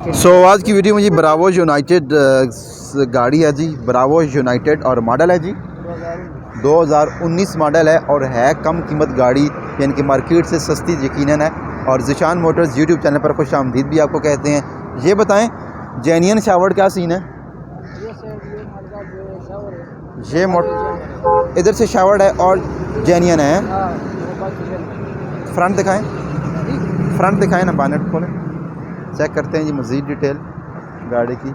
आज की वीडियो में जी ब्रावो यूनाइटेड गाड़ी है जी, ब्रावो यूनाइटेड और मॉडल है जी 2019 मॉडल है और है कम कीमत गाड़ी, यानी कि मार्केट से सस्ती यकीनन है। और ज़ीशान मोटर्स यूट्यूब चैनल पर खुश आमदीद भी आपको कहते हैं। ये बताएं जेन्युइन शावर्ड क्या सीन है? ये इधर से शावर्ड है और जेन्युइन है। फ्रंट दिखाएं, फ्रंट दिखाएं ना, बानेट खोलें, चेक करते हैं जी मज़ीद डिटेल गाड़ी की।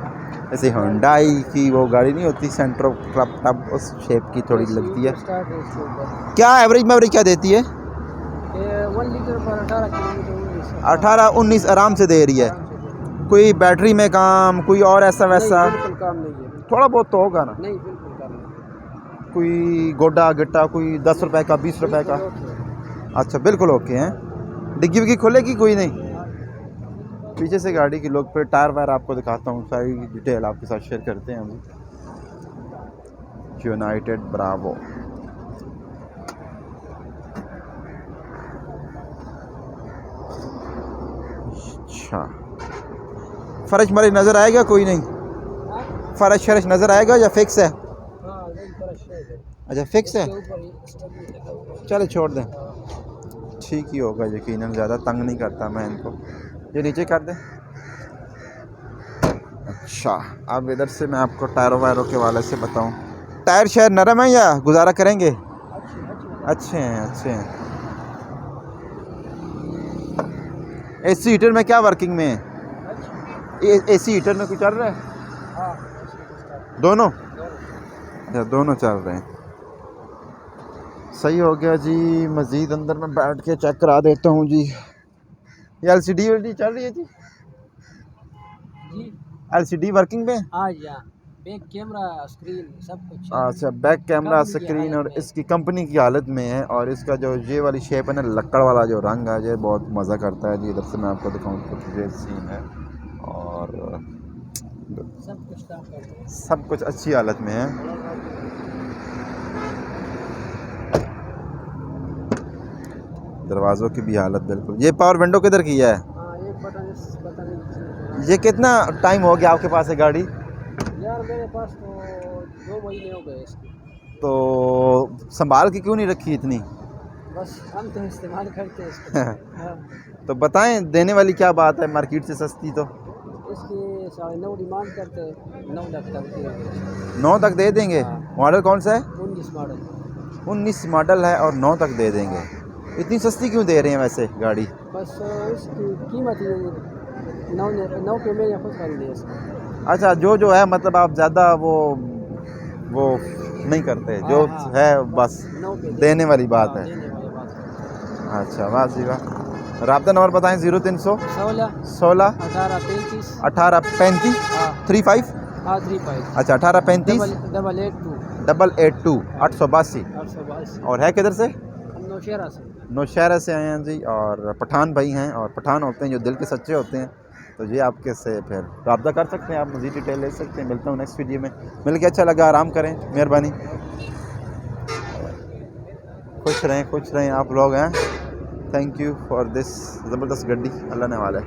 जैसे होंडाई की वो गाड़ी नहीं होती सेंट्रो क्लब टब, उस शेप की थोड़ी लगती है। क्या एवरेज क्या देती है? 1 लीटर पर 18 किलोमीटर 18-19 आराम से दे रही है। कोई बैटरी में काम, कोई और ऐसा वैसा? बिल्कुल काम नहीं है। थोड़ा बहुत तो होगा ना? नहीं, बिल्कुल काम नहीं। कोई गोडा गिट्टा, कोई 10 रुपए का, 20 रुपए का? अच्छा, बिल्कुल ओके हैं। डिग्गी विग्गी खोलेगी कोई नहीं? पीछे से गाड़ी की लोग, फिर टायर वायर आपको दिखाता हूँ, सारी डिटेल आपके साथ शेयर करते हैं हम। यूनाइटेड ब्रावो अच्छा, फर्श मरीज नज़र आएगा कोई नहीं? फर्श शरश नज़र आएगा या फिक्स है? अच्छा फिक्स है, चलो छोड़ दें, ठीक ही होगा यकीनन, ज़्यादा तंग नहीं करता मैं इनको। ये नीचे कर दें। अच्छा, अब इधर से मैं आपको टायरों वायरों के वाले से बताऊं, टायर शायर नरम है या गुजारा करेंगे? अच्छे हैं, अच्छे हैं। एसी हीटर में क्या वर्किंग में है? एसी हीटर में कुछ चल रहा है? दोनों? अच्छा, दोनों चल रहे हैं, सही हो गया जी। मज़ीद अंदर में बैठ के चेक करा देता हूँ जी। ये एलसीडी वाली चल रही है जी? एलसीडी वर्किंग में? बैक कैमरा स्क्रीन सब कुछ। अच्छा, बैक कैमरा स्क्रीन, और इसकी कंपनी की हालत में है। और इसका जो ये वाली शेप है ना, लक्कड़ वाला जो रंग है, ये बहुत मज़ा करता है जी। इधर से मैं आपको दिखाऊँ तो ये सीन है, और सब कुछ अच्छी हालत में है। दरवाज़ों की भी हालत बिल्कुल। ये पावर विंडो किधर की है? ये कितना टाइम हो गया आपके पास है गाड़ी? यार मेरे पास तो 2 महीने हो गए इसके। तो संभाल के क्यों नहीं रखी इतनी? बस हम तो इस्तेमाल करते हैं इसको। तो बताएं देने वाली क्या बात है, मार्केट से सस्ती तो? इसकी 9.5 डिमांड करते हैं, 9 लाख तक 9 तक दे देंगे। मॉडल कौन सा है? 19 मॉडल। 19 मॉडल है और 9 तक दे देंगे। इतनी सस्ती क्यों दे रहे हैं वैसे गाड़ी? बस इसकी कीमत ही 9 के मैंने खुद खरीदी है इसकी। अच्छा, जो है मतलब आप ज़्यादा वो नहीं करते, जो है बस देने वाली बात है। अच्छा, वाह जी वाह। राब्ता नंबर बताएं। 0300 16 18 35 35। अच्छा, 18 35 882 882। और है किधर से? नौशहरा से आए हैं जी, और पठान भाई हैं, और पठान होते हैं जो दिल के सच्चे होते हैं, तो ये आपके से फिर रब्ता कर सकते हैं, आप मज़ीद डिटेल ले सकते हैं। मिलता हूँ नेक्स्ट वीडियो में। मिल के अच्छा लगा, आराम करें, मेहरबानी, खुश रहें आप लोग हैं। थैंक यू फॉर दिस ज़बरदस्त गड्डी, अल्लाह ने वाला है।